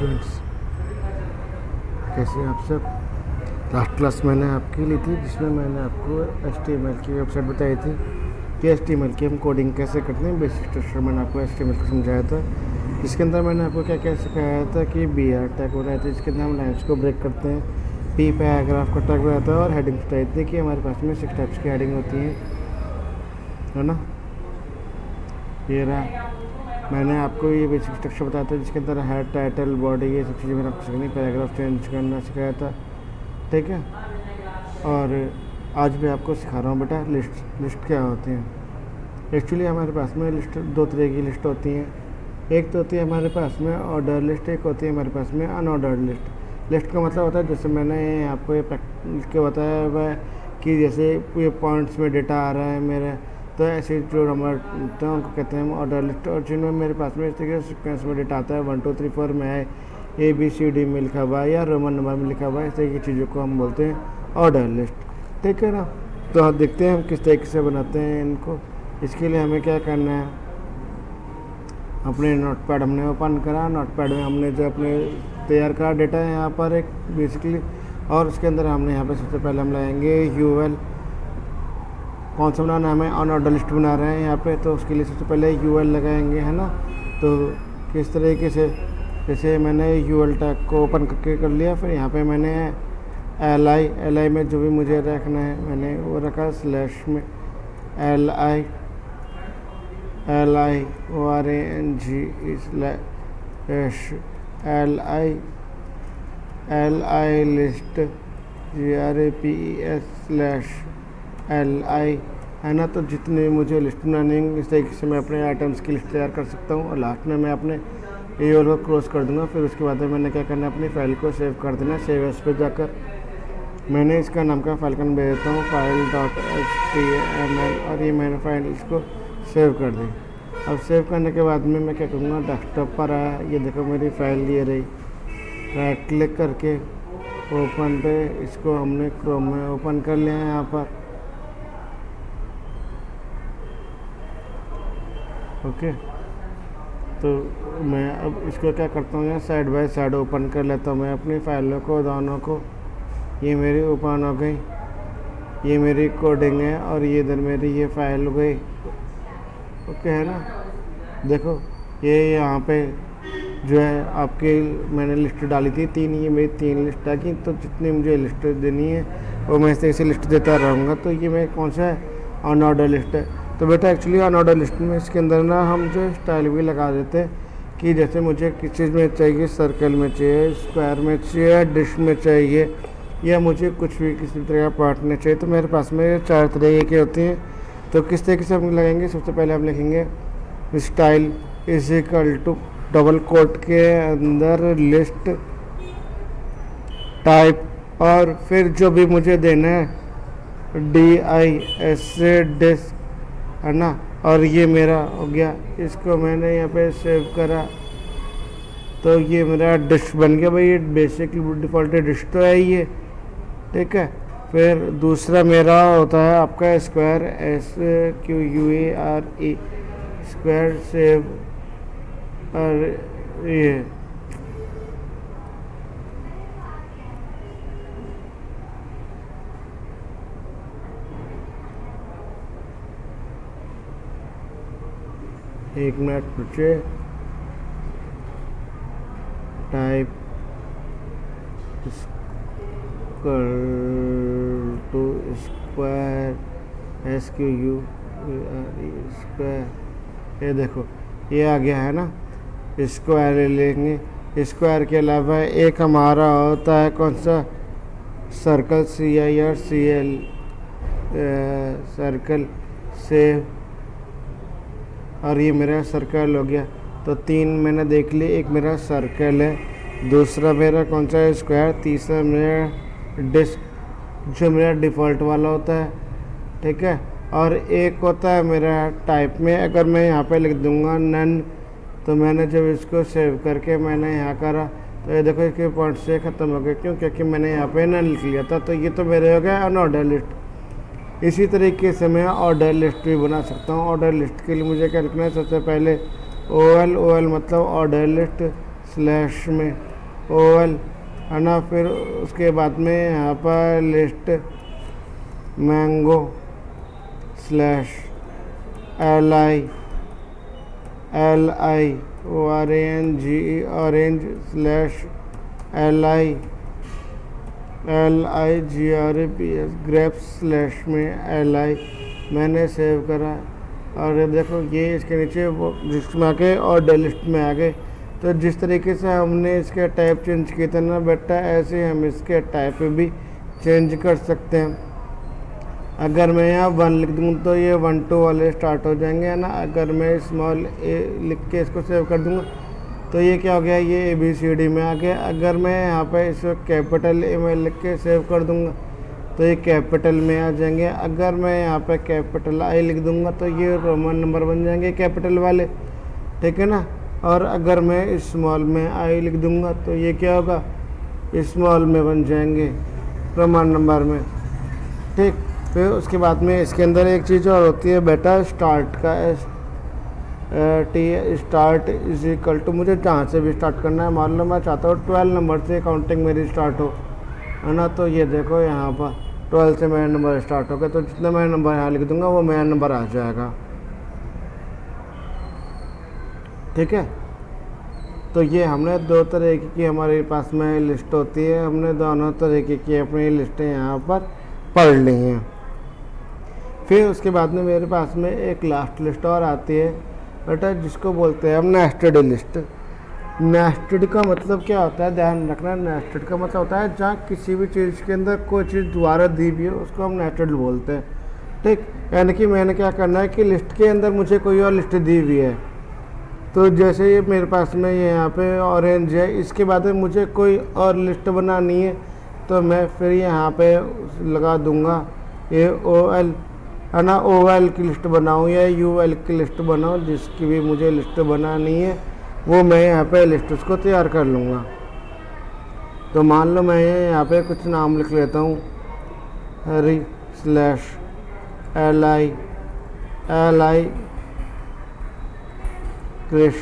Students, कैसे हैं आप सब। लास्ट क्लास मैंने आपकी ली थी जिसमें मैंने आपको HTML की वेबसाइट बताई थी कि HTML की हम कोडिंग कैसे करते हैं। बेसिक स्ट्रक्चर मैंने आपको HTML को समझाया था, जिसके अंदर मैंने आपको क्या क्या सिखाया था कि BR टैग हो रहा था, जिसके अंदर हम लाइन्स को ब्रेक करते हैं। P पैराग्राफ का टैग रहता है और हेडिंग बताई थी कि हमारे पास में 6 टाइप्स की हेडिंग होती हैं, है ना। ये रहा, मैंने आपको ये बेसिक स्ट्रक्चर बताया था जिसके अंदर हेड, टाइटल, बॉडी, ये सब चीज़ें मैंने आपको सिखाई। पैराग्राफ चेंज करना सिखाया था, ठीक है। और आज भी आपको सिखा रहा हूँ बेटा लिस्ट क्या होती है। एक्चुअली हमारे पास में लिस्ट दो तरह की लिस्ट होती हैं। एक तो होती है हमारे पास में ऑर्डर लिस्ट, एक होती है हमारे पास में अनऑर्डर्ड लिस्ट। लिस्ट का मतलब होता है, जैसे मैंने आपको ये लिख के बताया हुआ है कि जैसे ये पॉइंट्स में डेटा आ रहा है मेरे, तो ऐसे जो नंबर होते हैं उनको कहते हैं ऑर्डर लिस्ट। और जिनमें मेरे पास में इस तरीके से सीक्वेंस में डेटा आता है 1 2 3 4 में है, ABCD में लिखा हुआ है या रोमन नंबर में लिखा हुआ है, इस तरह की चीज़ों को हम बोलते हैं ऑर्डर लिस्ट, ठीक है ना। तो आप देखते हैं हम किस तरीके से बनाते हैं इनको। इसके लिए हमें क्या करना है, अपने नोटपैड हमने ओपन करा, नोटपैड में हमने जो अपने तैयार करा डेटा है यहाँ पर एक बेसिकली, और उसके अंदर हमने यहाँ पे सबसे पहले हम लगाएंगे UL। कौन सा बनाना है, हमें अनऑर्डर लिस्ट बना रहे हैं यहाँ पे, तो उसके लिए सबसे पहले UL लगाएंगे, है ना। तो किस तरीके से, जैसे मैंने UL टैग को ओपन करके कर लिया, फिर यहाँ पे मैंने LI में जो भी मुझे रखना है मैंने वो रखा, स्लैश में LI ORANG slash LI list GRAPES slash LI, है ना। तो जितने मुझे लिस्ट बनानी है इस तरीके से मैं अपने आइटम्स की लिस्ट तैयार कर सकता हूँ। और लास्ट में मैं अपने AOL को क्लोज कर दूँगा। फिर उसके बाद मैंने क्या करना है, अपनी फ़ाइल को सेव कर देना। सेव एस पे जाकर मैंने इसका नाम का फाइल का भेज देता हूँ, file.html, और ये मैंने फाइल इसको सेव कर दी। अब सेव करने के बाद में मैं क्या करूँगा, डेस्कटॉप पर आया, ये देखो मेरी फ़ाइल ये रही। राइट क्लिक करके ओपन पे इसको हमने क्रोम में ओपन कर लिया है यहाँ पर, ओके। तो मैं अब इसको क्या करता हूँ, यहाँ साइड बाय साइड ओपन कर लेता हूँ मैं अपनी फाइलों को दोनों को। ये मेरी ओपन हो गई, ये मेरी कोडिंग है, और ये इधर मेरी ये फाइल हो गई, ओके, है ना। देखो ये यहाँ पे जो है आपके मैंने लिस्ट डाली थी 3, ये मेरी 3 लिस्ट आ गई। तो जितनी मुझे लिस्ट देनी है वो मैं इस तरह से लिस्ट देता रहूँगा। तो ये मैं कौन सा है, अनऑर्डर लिस्ट है। तो बेटा एक्चुअली अनऑर्डर लिस्ट में इसके अंदर ना हम जो स्टाइल भी लगा देते हैं कि जैसे मुझे किस चीज़ में चाहिए, सर्कल में चाहिए, स्क्वायर में चाहिए, डिश में चाहिए, या मुझे कुछ भी किसी तरह का पार्ट में चाहिए। तो मेरे पास में 4 तरह के होते हैं। तो किस तरीके से हम लगाएंगे, सबसे पहले हम लिखेंगे style is equal to double quote के अंदर लिस्ट टाइप, और फिर जो भी मुझे देना है DIS से डिस्क, है ना। और ये मेरा हो गया, इसको मैंने यहाँ पे सेव करा, तो ये मेरा डिश बन गया भाई। ये बेसिक डिफ़ॉल्ट डिश तो है ये, ठीक है। फिर दूसरा मेरा होता है आपका स्क्वायर, SQUARE, स्क्वायर सेव, और ये एक मिनट पूछे, type two square SQUARE square, ये देखो ये आ गया, है ना। स्क्वायर ले लेंगे। स्क्वायर के अलावा एक हमारा होता है कौन सा, सर्कल, CIRCL सर्कल सेव, और ये मेरा सर्कल हो गया। तो 3 मैंने देख ली, एक मेरा सर्कल है, दूसरा मेरा कौन सा है, स्क्वायर, तीसरा मेरा डिस्क जो मेरा डिफ़ॉल्ट वाला होता है, ठीक है। और एक होता है मेरा टाइप में, अगर मैं यहाँ पे लिख दूँगा नन, तो मैंने जब इसको सेव करके मैंने यहाँ करा तो ये देखो इसके पॉइंट से ख़त्म हो गए, क्यों, क्योंकि मैंने यहाँ पे नन लिख लिया था। तो ये तो मेरे हो गया अनऑर्डर लिस्ट। इसी तरीके से मैं ऑर्डर लिस्ट भी बना सकता हूँ। ऑर्डर लिस्ट के लिए मुझे क्या लिखना है, सबसे पहले OL मतलब ऑर्डर लिस्ट स्लैश में OL है ना। फिर उसके बाद में यहाँ पर list mango slash LI orange slash LIGRAPS grapes slash में LI मैंने सेव करा। और ये देखो ये इसके नीचे वो लिस्ट में आ गए और डे लिस्ट में आ गए। तो जिस तरीके से हमने इसके टाइप चेंज किए थे ना बेटा, ऐसे हम इसके टाइप भी चेंज कर सकते हैं। अगर मैं यहाँ 1 लिख दूँ तो ये 1 2 वाले स्टार्ट हो जाएंगे, है ना। अगर मैं स्मॉल a लिख के इसको सेव कर दूँगा तो ये क्या हो गया, ये ABCD में आ गया। अगर मैं यहाँ पे इसको कैपिटल A में लिख के सेव कर दूँगा तो ये कैपिटल में आ जाएंगे। अगर मैं यहाँ पे कैपिटल I लिख दूँगा तो ये रोमन नंबर बन जाएंगे कैपिटल वाले, ठीक है ना। और अगर मैं स्मॉल में I लिख दूँगा तो ये क्या होगा, स्मॉल में बन जाएंगे रोमन नंबर में, ठीक। फिर उसके बाद में इसके अंदर एक चीज़ और होती है बेटा, स्टार्ट का स्टार्ट इज इक्वल टू, मुझे जहाँ से भी स्टार्ट करना है। मान लो मैं चाहता हूँ 12 नंबर से काउंटिंग मेरी स्टार्ट हो, है ना। तो ये देखो यहाँ पर 12 से मेरा नंबर स्टार्ट हो गया, तो जितना मैं नंबर यहाँ लिख दूंगा वो मेरा नंबर आ जाएगा, ठीक है। तो ये हमने 2 तरीके की हमारे पास में लिस्ट होती है, हमने दोनों तरीके की अपनी लिस्टें यहाँ पर पढ़ ली हैं। फिर उसके बाद में मेरे पास में एक लास्ट लिस्ट और आती है बेटा, जिसको बोलते हैं हम नेस्टेड लिस्ट। नेस्टेड का मतलब क्या होता है, ध्यान रखना। नेस्टेड का मतलब होता है जहाँ किसी भी चीज़ के अंदर कोई चीज़ दोबारा दी हुई है, उसको हम नेस्टेड बोलते हैं, ठीक। यानी कि मैंने क्या करना है कि लिस्ट के अंदर मुझे कोई और लिस्ट दी हुई है, तो जैसे ये मेरे पास में ये यहाँ पे ऑरेंज है, इसके बाद में मुझे कोई और लिस्ट बनानी है तो मैं फिर यहाँ पे लगा दूँगा ये OL, है ना। OL की लिस्ट बनाऊँ या UL की लिस्ट बनाऊँ, जिसकी भी मुझे लिस्ट बनानी है वो मैं यहाँ पे लिस्ट उसको तैयार कर लूँगा। तो मान लो मैं यहाँ पे कुछ नाम लिख लेता हूँ, Hari slash LI Krish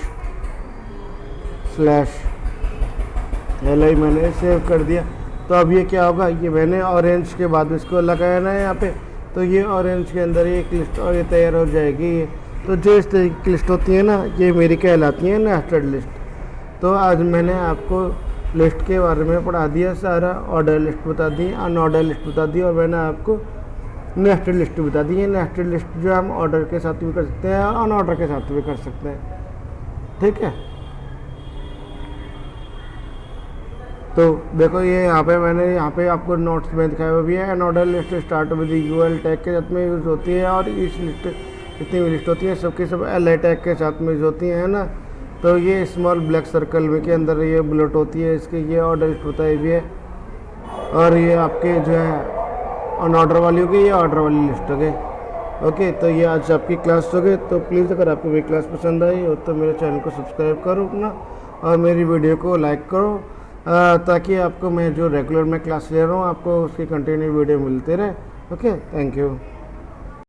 slash LI मैंने सेव कर दिया। तो अब ये क्या होगा, ये मैंने ऑरेंज के बाद इसको लगाया ना यहाँ पे, तो ये ऑरेंज के अंदर एक लिस्ट और ये तैयार हो जाएगी। तो जो इस तरीके की लिस्ट होती है ना, ये मेरी कहलाती है नेस्टेड लिस्ट। तो आज मैंने आपको लिस्ट के बारे में पढ़ा दिया सारा, ऑर्डर लिस्ट बता दी, अनऑर्डर लिस्ट बता दी, और मैंने आपको नेस्टेड लिस्ट बता दी है। नेस्टेड लिस्ट जो हम ऑर्डर के साथ भी कर सकते हैं और अनऑर्डर के साथ भी कर सकते हैं, ठीक है। तो देखो ये यहाँ पे मैंने यहाँ पे आपको नोट्स में दिखाया हुआ भी है। Unordered list start with UL tag के साथ में यूज़ होती है, और इस लिस्ट जितनी भी लिस्ट होती है सबकी सब LI टैग के साथ में यूज़ होती है ना। तो ये स्मॉल ब्लैक सर्कल में के अंदर ये बुलेट होती है, इसके ये ऑर्डर लिस्ट बताई भी है। और ये आपके जो है अनऑर्डर वाली हो गई, ये ऑर्डर वाली लिस्ट हो गई, ओके। तो ये आज आपकी क्लास हो गई। तो प्लीज़ अगर आपको मेरी क्लास पसंद आई हो तो मेरे चैनल को सब्सक्राइब करो अपना, और मेरी वीडियो को लाइक करो, ताकि आपको मैं जो रेगुलर मैं क्लास ले रहा हूँ आपको उसकी कंटिन्यू वीडियो मिलते रहे, ओके। Thank you.